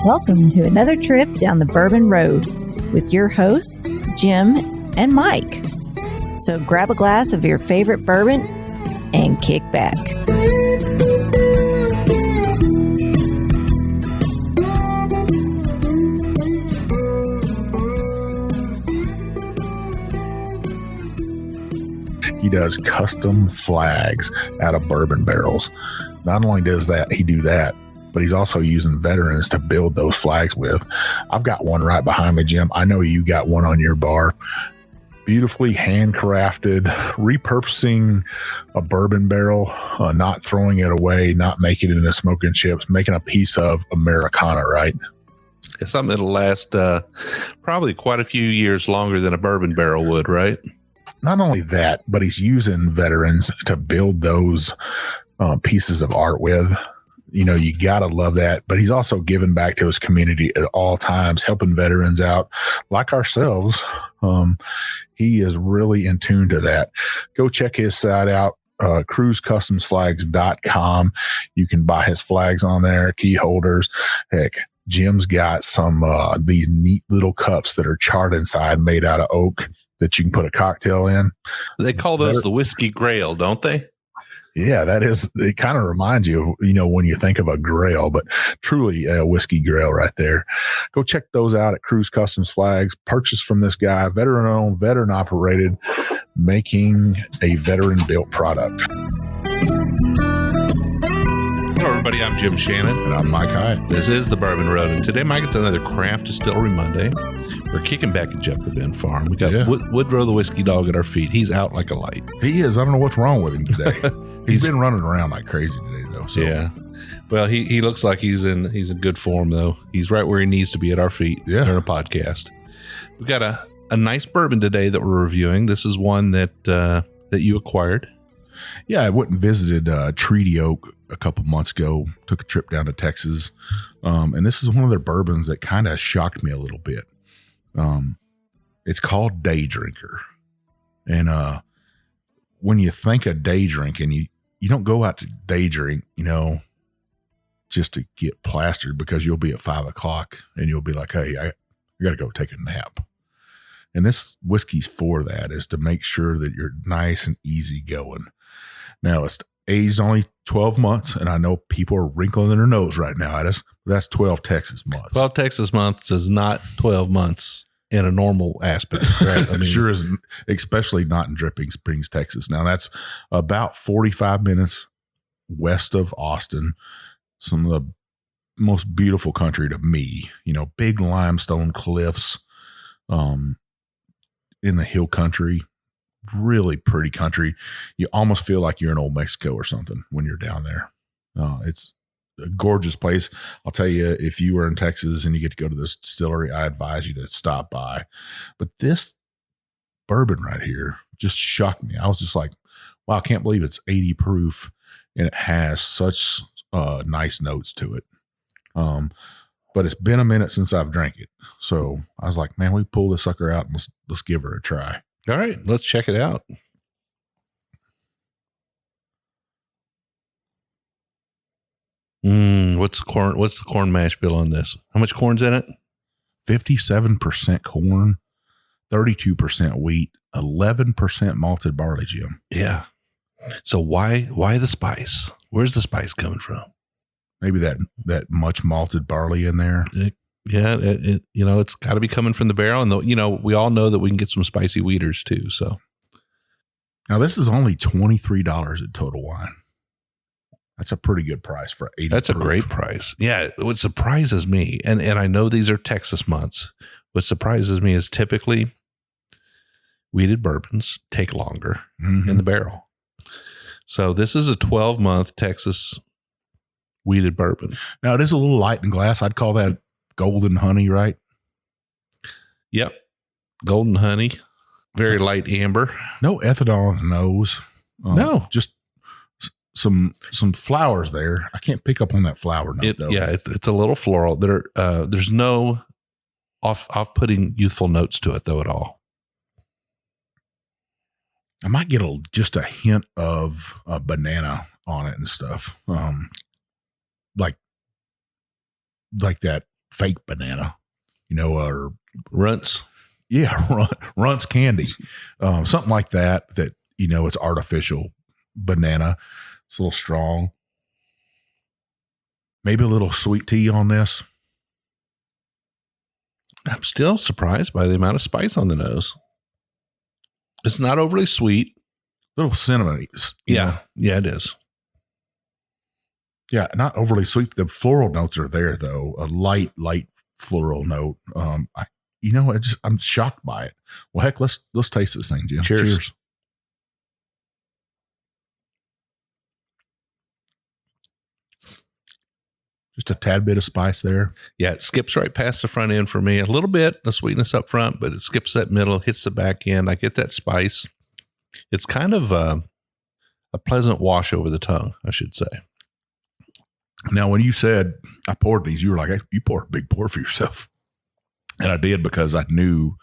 Welcome to another trip down the Bourbon Road with your hosts, Jim and Mike. So grab a glass of your favorite bourbon and kick back. He does custom flags out of bourbon barrels. Not only does he do that, but he's also using veterans to build those flags with. I've got one right behind me, Jim. I know you got one on your bar. Beautifully handcrafted, repurposing a bourbon barrel, not throwing it away, not making it into smoking chips, making a piece of Americana, right? It's something that'll last probably quite a few years longer than a bourbon barrel would, right? Not only that, but he's using veterans to build those pieces of art with. You know, you got to love that. But he's also giving back to his community at all times, helping veterans out like ourselves. He is really in tune to that. Go check his site out, cruisecustomsflags.com. You can buy his flags on there, key holders. Heck, Jim's got some these neat little cups that are charred inside, made out of oak, that you can put a cocktail in. They call those the whiskey grail, don't they? Yeah, that is. It kind of reminds you of, when you think of a grail, but truly a whiskey grail right there. Go check those out at Cruise Customs Flags. Purchase from this guy, veteran owned, veteran operated, making a veteran built product. Hello, everybody. I'm Jim Shannon. And I'm Mike Hyatt. This is the Bourbon Road. And today, Mike, it's another Craft Distillery Monday. We're kicking back at Jeff the Ben Farm. We got Woodrow the Whiskey Dog at our feet. He's out like a light. He is. I don't know what's wrong with him today. He's been running around like crazy today, though. So. Yeah. Well, he looks like he's in good form, though. He's right where he needs to be at our feet during a podcast. We've got a nice bourbon today that we're reviewing. This is one that you acquired. Yeah, I went and visited Treaty Oak a couple months ago. Took a trip down to Texas. And this is one of their bourbons that kind of shocked me a little bit. It's called Day Drinker. And when you think of day drinking, you don't go out to day drink, just to get plastered, because you'll be at 5 o'clock and you'll be like, hey, I got to go take a nap. And this whiskey's for that, is to make sure that you're nice and easy going. Now, it's aged only 12 months, and I know people are wrinkling their nose right now at us, but that's 12 Texas months. 12 Texas months is not 12 months in a normal aspect, right? I mean, sure is, especially not in Dripping Springs, Texas. Now, that's about 45 minutes west of Austin, some of the most beautiful country to me, big limestone cliffs in the hill country, really pretty country. You almost feel like you're in old Mexico or something when you're down there. It's a gorgeous place. I'll tell you, if you were in Texas and you get to go to this distillery, I advise you to stop by. But this bourbon right here just shocked me. I was just like, wow, I can't believe it's 80 proof and it has such nice notes to it. But it's been a minute since I've drank it. So I was like, man, we pull this sucker out and let's give her a try. All right, let's check it out. What's the corn mash bill on this? How much corn's in it? 57% corn, 32% wheat, 11% malted barley, Jim. Yeah. So why the spice? Where's the spice coming from? Maybe that much malted barley in there. It's got to be coming from the barrel, and we all know that we can get some spicy wheaters too. So now this is only $23 at Total Wine. That's a pretty good price for 80 That's proof. A great price. Yeah. What surprises me, and I know these are Texas months, what surprises me is typically wheated bourbons take longer in the barrel. So this is a 12-month Texas wheated bourbon. Now, it is a little light in glass. I'd call that golden honey, right? Yep. Golden honey. Very light amber. No ethanol in the nose. No. Just some flowers there. I can't pick up on that flower note, though. Yeah, it's a little floral. There's no off-putting youthful notes to it, though, at all. I might get just a hint of banana on it and stuff. Like that fake banana, or Runts. yeah, Runts candy, something like that. It's artificial banana. It's a little strong. Maybe a little sweet tea on this. I'm still surprised by the amount of spice on the nose. It's not overly sweet. A little cinnamon. Yeah, it is. Yeah, not overly sweet. The floral notes are there though. A light floral note. I'm shocked by it. Well, heck, let's taste this thing, Jim. Cheers. Just a tad bit of spice there. Yeah, it skips right past the front end for me. A little bit of sweetness up front, but it skips that middle, hits the back end. I get that spice. It's kind of a pleasant wash over the tongue, I should say. Now, when you said I poured these, you were like, hey, you poured a big pour for yourself. And I did, because I knew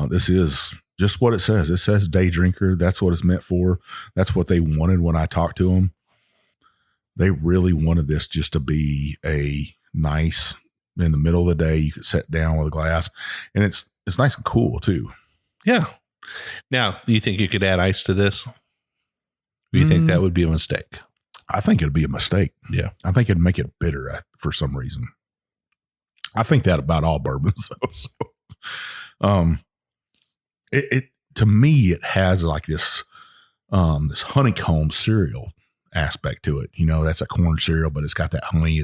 this is just what it says. It says day drinker. That's what it's meant for. That's what they wanted when I talked to them. They really wanted this just to be a nice, in the middle of the day, you could sit down with a glass, and it's nice and cool too. Yeah. Now, do you think you could add ice to this? Or do you think that would be a mistake? I think it'd be a mistake. Yeah. I think it'd make it bitter for some reason. I think that about all bourbons. It to me, it has like this honeycomb cereal aspect to it. That's a corn cereal, but it's got that honey.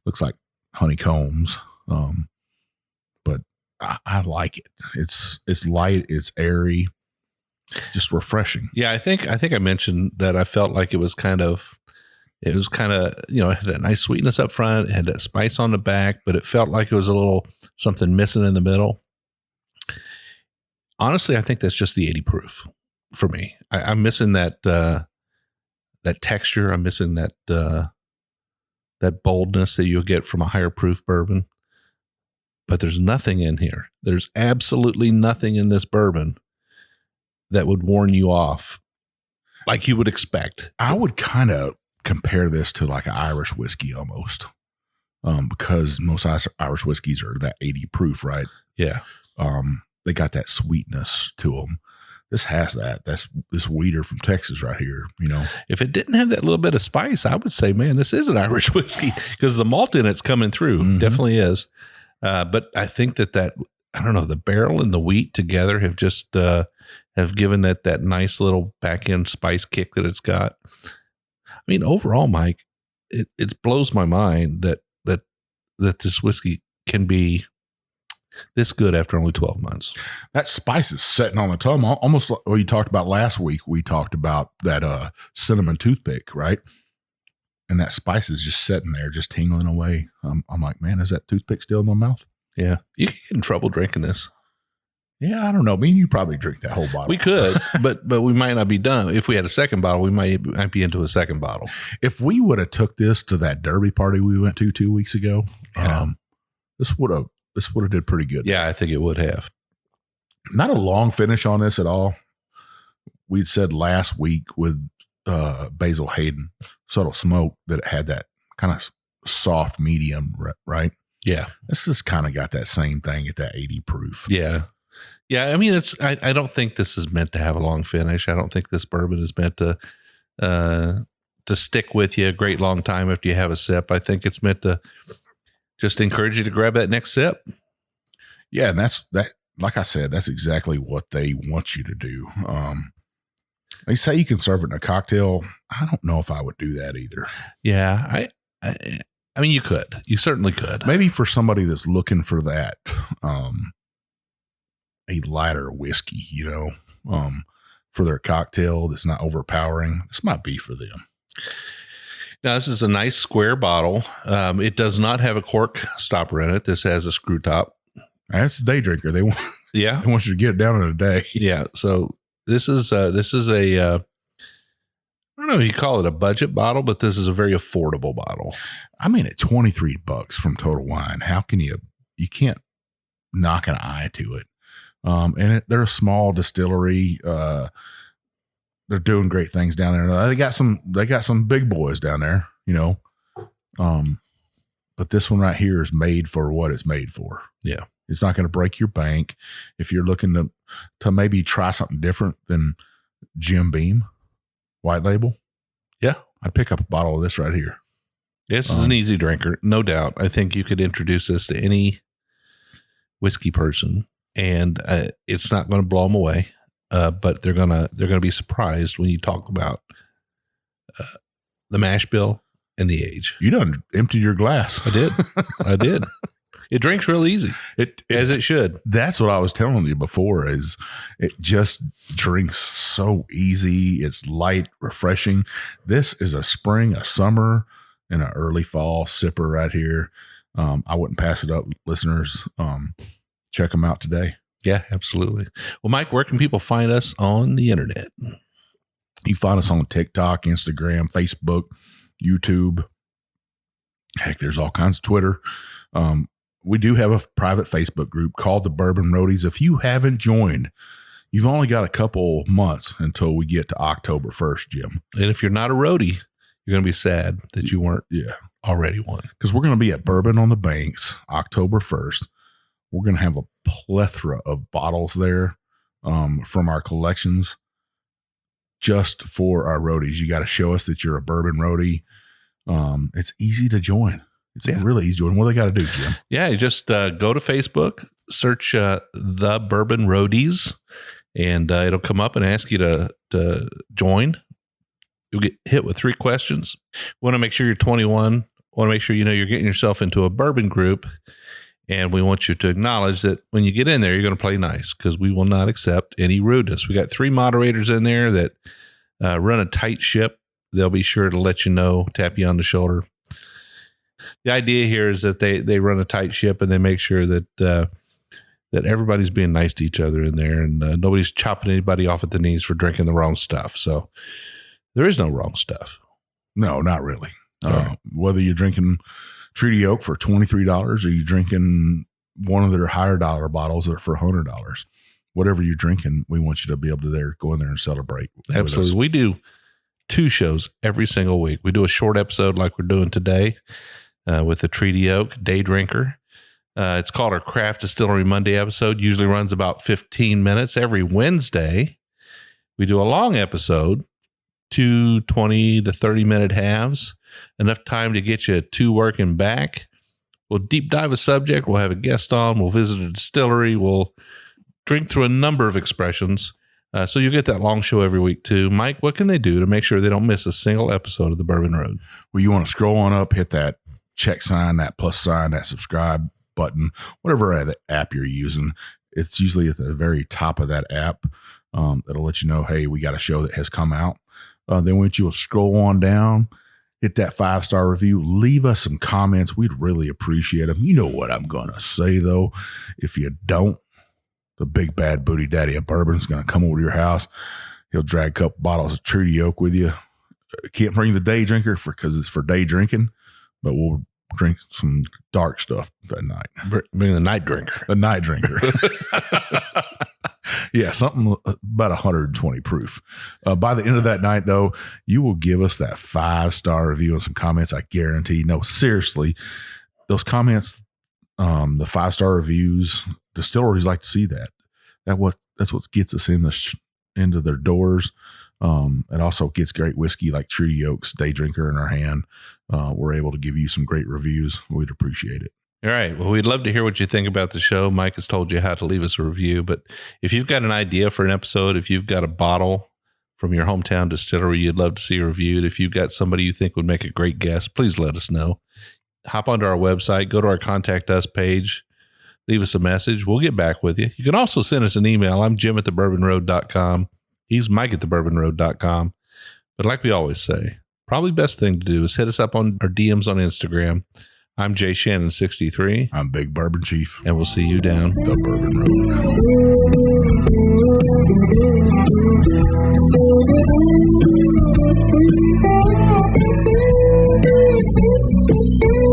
Looks like honeycombs. But I like it. It's light. It's airy. Just refreshing. Yeah, I think I mentioned that I felt like it was kind of, it had a nice sweetness up front. It had that spice on the back, but it felt like it was a little something missing in the middle. Honestly, I think that's just the 80 proof for me. I'm missing that texture. I'm missing that boldness that you'll get from a higher proof bourbon. But there's nothing in here. There's absolutely nothing in this bourbon that would warn you off like you would expect. I would kind of compare this to like an Irish whiskey almost, because most Irish whiskeys are that 80 proof, right? Yeah. They got that sweetness to them. This has that. That's this weeder from Texas right here. If it didn't have that little bit of spice, I would say, man, this is an Irish whiskey, because the malt in it's coming through. Mm-hmm. Definitely is. But I think that I don't know, the barrel and the wheat together have just have given it that nice little back end spice kick that it's got. I mean, overall, Mike, it blows my mind that this whiskey can be this good after only 12 months. That spice is setting on the tongue. Almost like what you talked about last week. We talked about that cinnamon toothpick, right? And that spice is just sitting there, just tingling away. I'm like, man, is that toothpick still in my mouth? Yeah. You could get in trouble drinking this. Yeah, I don't know. Me and you probably drink that whole bottle. We could, but we might not be done. If we had a second bottle, we might be into a second bottle. If we would have took this to that derby party we went to 2 weeks ago, this would have did pretty good. Yeah, I think it would have. Not a long finish on this at all. We'd said last week with Basil Hayden Subtle Smoke that it had that kind of soft medium, right? Yeah. This has kind of got that same thing at that 80 proof. Yeah. Yeah. I mean, I don't think this is meant to have a long finish. I don't think this bourbon is meant to stick with you a great long time after you have a sip. I think it's meant to just encourage you to grab that next sip. Yeah. And that's that. Like I said, that's exactly what they want you to do. They say you can serve it in a cocktail. I don't know if I would do that either. Yeah. I mean, you could. You certainly could. Maybe for somebody that's looking for that, a lighter whiskey, for their cocktail that's not overpowering. This might be for them. Now, this is a nice square bottle. It does not have a cork stopper in it. This has a screw top. That's a day drinker. They want you to get it down in a day. Yeah. So this is a I don't know if you call it a budget bottle, but this is a very affordable bottle. I mean, at $23 from Total Wine, how can you can't knock an eye to it. And they're a small distillery. They're doing great things down there. They got some big boys down there, But this one right here is made for what it's made for. Yeah. It's not going to break your bank. If you're looking to maybe try something different than Jim Beam white label, yeah, I'd pick up a bottle of this right here. This is an easy drinker, no doubt. I think you could introduce this to any whiskey person, and it's not going to blow them away. But they're gonna be surprised when you talk about the mash bill and the age. You done emptied your glass. I did. It drinks real easy, as it should. That's what I was telling you before. Is it just drinks so easy? It's light, refreshing. This is a spring, a summer, and an early fall sipper right here. I wouldn't pass it up, listeners. Check them out today. Yeah, absolutely. Well, Mike, where can people find us on the internet? You find us on TikTok, Instagram, Facebook, YouTube. Heck, there's all kinds of Twitter. We do have a private Facebook group called the Bourbon Roadies. If you haven't joined, you've only got a couple months until we get to October 1st, Jim. And if you're not a roadie, you're going to be sad that you weren't already one. Because we're going to be at Bourbon on the Banks October 1st. We're going to have a plethora of bottles there from our collections just for our roadies. You got to show us that you're a bourbon roadie. It's easy to join. It's really easy to join. What do they got to do, Jim? Yeah, you just go to Facebook, search the Bourbon Roadies, and it'll come up and ask you to join. You'll get hit with 3 questions. Want to make sure you're 21. Want to make sure you know you're getting yourself into a bourbon group. And we want you to acknowledge that when you get in there, you're going to play nice, because we will not accept any rudeness. We got 3 moderators in there that run a tight ship. They'll be sure to let you know, tap you on the shoulder. The idea here is that they run a tight ship, and they make sure that that everybody's being nice to each other in there, and nobody's chopping anybody off at the knees for drinking the wrong stuff. So there is no wrong stuff. No, not really. Whether you're drinking Treaty Oak for $23 or you're drinking one of their higher dollar bottles that are for $100, whatever you're drinking, we want you to be able to go in there and celebrate. Absolutely. We do 2 shows every single week. We do a short episode like we're doing today with the Treaty Oak Day Drinker. It's called our Craft Distillery Monday episode. Usually runs about 15 minutes. Every Wednesday, we do a long episode, 2 20 to 30 minute halves. Enough time to get you to work and back. We'll deep dive a subject. We'll have a guest on. We'll visit a distillery. We'll drink through a number of expressions. So you get that long show every week too. Mike, what can they do to make sure they don't miss a single episode of the Bourbon Road? Well, you want to scroll on up, hit that check sign, that plus sign, that subscribe button, whatever app you're using. It's usually at the very top of that app. That'll let you know, hey, we got a show that has come out. Then once you'll scroll on down, hit that 5-star review, leave us some comments. We'd really appreciate them. You know what I'm going to say, though. If you don't, the big bad booty daddy of bourbon is going to come over to your house. He'll drag a couple bottles of Treaty Oak with you. Can't bring the day drinker because it's for day drinking, but we'll drink some dark stuff that night. Bring the night drinker. The night drinker. Yeah, something about 120 proof. By the end of that night, though, you will give us that 5-star review and some comments. I guarantee. No, seriously, those comments, the 5-star reviews, distilleries like to see that. That's what gets us into their doors. It also gets great whiskey like Treaty Oak's Day Drinker in our hand. We're able to give you some great reviews. We'd appreciate it. All right. Well, we'd love to hear what you think about the show. Mike has told you how to leave us a review, but if you've got an idea for an episode, if you've got a bottle from your hometown distillery you'd love to see reviewed, if you've got somebody you think would make a great guest, please let us know. Hop onto our website, go to our Contact Us page, leave us a message. We'll get back with you. You can also send us an email. I'm Jim@thebourbonroad.com. He's Mike@thebourbonroad.com. But like we always say, probably best thing to do is hit us up on our DMs on Instagram. I'm Jay Shannon 63. I'm Big Bourbon Chief. And we'll see you down the Bourbon Road.